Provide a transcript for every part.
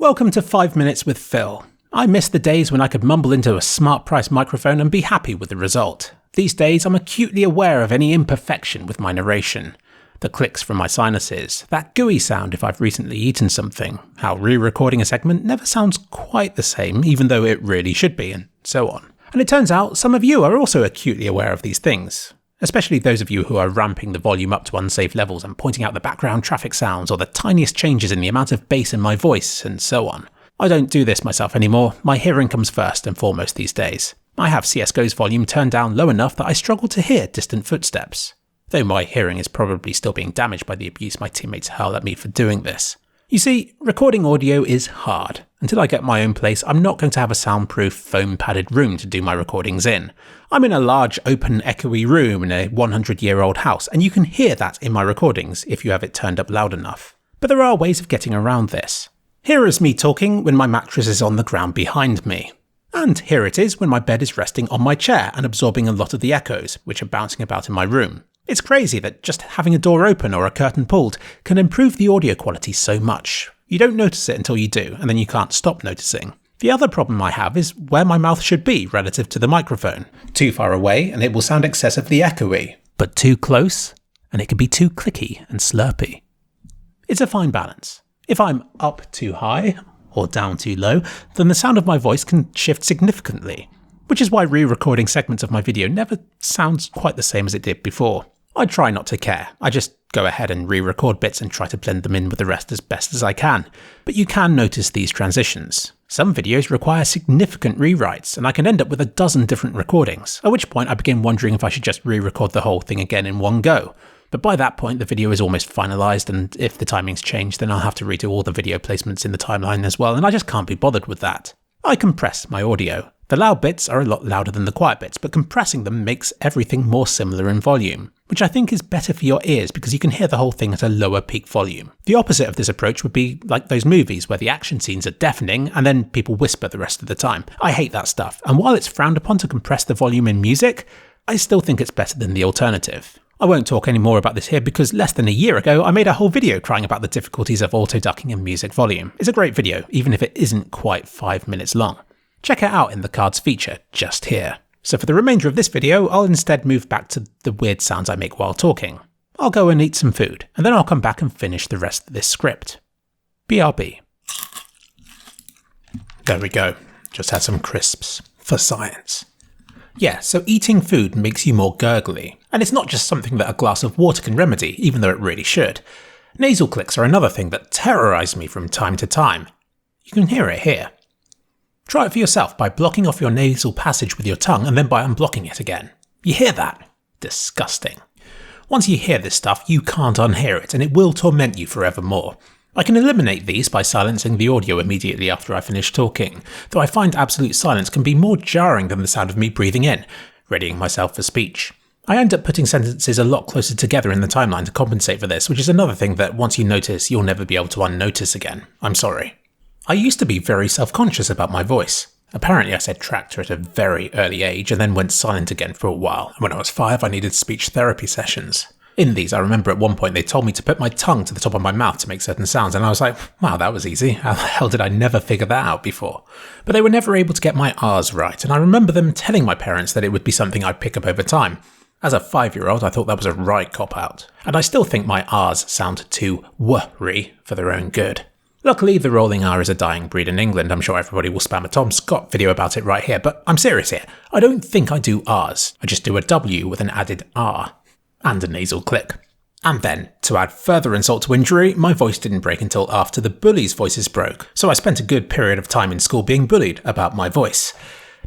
Welcome to 5 Minutes with Phil. I miss the days when I could mumble into a smart price microphone and be happy with the result. These days I'm acutely aware of any imperfection with my narration. The clicks from my sinuses, that gooey sound if I've recently eaten something, how re-recording a segment never sounds quite the same even though it really should be, and so on. And it turns out some of you are also acutely aware of these things. Especially those of you who are ramping the volume up to unsafe levels and pointing out the background traffic sounds or the tiniest changes in the amount of bass in my voice and so on. I don't do this myself anymore, my hearing comes first and foremost these days. I have CSGO's volume turned down low enough that I struggle to hear distant footsteps. Though my hearing is probably still being damaged by the abuse my teammates hurl at me for doing this. You see, recording audio is hard. Until I get my own place, I'm not going to have a soundproof, foam-padded room to do my recordings in. I'm in a large, open, echoey room in a 100-year-old house, and you can hear that in my recordings if you have it turned up loud enough. But there are ways of getting around this. Here is me talking when my mattress is on the ground behind me. And here it is when my bed is resting on my chair and absorbing a lot of the echoes, which are bouncing about in my room. It's crazy that just having a door open or a curtain pulled can improve the audio quality so much. You don't notice it until you do, and then you can't stop noticing. The other problem I have is where my mouth should be relative to the microphone. Too far away and it will sound excessively echoey, but too close and it can be too clicky and slurpy. It's a fine balance. If I'm up too high or down too low, then the sound of my voice can shift significantly, which is why re-recording segments of my video never sounds quite the same as it did before. I try not to care, I just go ahead and re-record bits and try to blend them in with the rest as best as I can. But you can notice these transitions. Some videos require significant rewrites, and I can end up with a dozen different recordings, at which point I begin wondering if I should just re-record the whole thing again in one go. But by that point the video is almost finalised, and if the timing's changed then I'll have to redo all the video placements in the timeline as well, and I just can't be bothered with that. I compress my audio. The loud bits are a lot louder than the quiet bits, but compressing them makes everything more similar in volume, which I think is better for your ears because you can hear the whole thing at a lower peak volume. The opposite of this approach would be like those movies where the action scenes are deafening and then people whisper the rest of the time. I hate that stuff, and while it's frowned upon to compress the volume in music, I still think it's better than the alternative. I won't talk any more about this here because less than a year ago I made a whole video crying about the difficulties of auto-ducking in music volume. It's a great video, even if it isn't quite 5 minutes long. Check it out in the cards feature just here. So for the remainder of this video, I'll instead move back to the weird sounds I make while talking. I'll go and eat some food, and then I'll come back and finish the rest of this script. BRB. There we go. Just had some crisps. For science. Yeah, so eating food makes you more gurgly. And it's not just something that a glass of water can remedy, even though it really should. Nasal clicks are another thing that terrorise me from time to time. You can hear it here. Try it for yourself by blocking off your nasal passage with your tongue and then by unblocking it again. You hear that? Disgusting. Once you hear this stuff, you can't unhear it and it will torment you forevermore. I can eliminate these by silencing the audio immediately after I finish talking, though I find absolute silence can be more jarring than the sound of me breathing in, readying myself for speech. I end up putting sentences a lot closer together in the timeline to compensate for this, which is another thing that once you notice, you'll never be able to unnotice again. I'm sorry. I used to be very self-conscious about my voice. Apparently I said tractor at a very early age and then went silent again for a while. When I was 5 I needed speech therapy sessions. In these I remember at one point they told me to put my tongue to the top of my mouth to make certain sounds and I was like, wow, that was easy. How the hell did I never figure that out before? But they were never able to get my R's right, and I remember them telling my parents that it would be something I'd pick up over time. As a 5-year-old I thought that was a right cop-out. And I still think my R's sound too worry for their own good. Luckily, the rolling R is a dying breed in England. I'm sure everybody will spam a Tom Scott video about it right here, but I'm serious here. I don't think I do R's. I just do a W with an added R. And a nasal click. And then, to add further insult to injury, my voice didn't break until after the bullies' voices broke, so I spent a good period of time in school being bullied about my voice.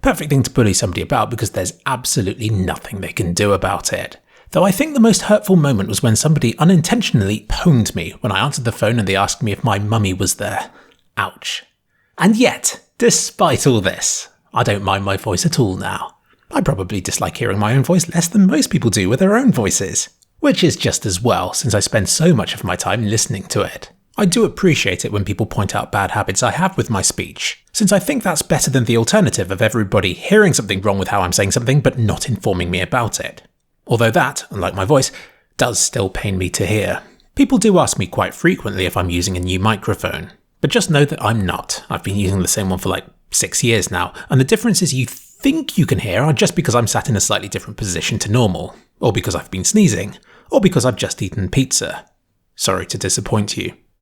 Perfect thing to bully somebody about because there's absolutely nothing they can do about it. Though I think the most hurtful moment was when somebody unintentionally pwned me when I answered the phone and they asked me if my mummy was there. Ouch. And yet, despite all this, I don't mind my voice at all now. I probably dislike hearing my own voice less than most people do with their own voices. Which is just as well, since I spend so much of my time listening to it. I do appreciate it when people point out bad habits I have with my speech, since I think that's better than the alternative of everybody hearing something wrong with how I'm saying something but not informing me about it. Although that, unlike my voice, does still pain me to hear. People do ask me quite frequently if I'm using a new microphone. But just know that I'm not. I've been using the same one for like 6 years now, and the differences you think you can hear are just because I'm sat in a slightly different position to normal, or because I've been sneezing, or because I've just eaten pizza. Sorry to disappoint you.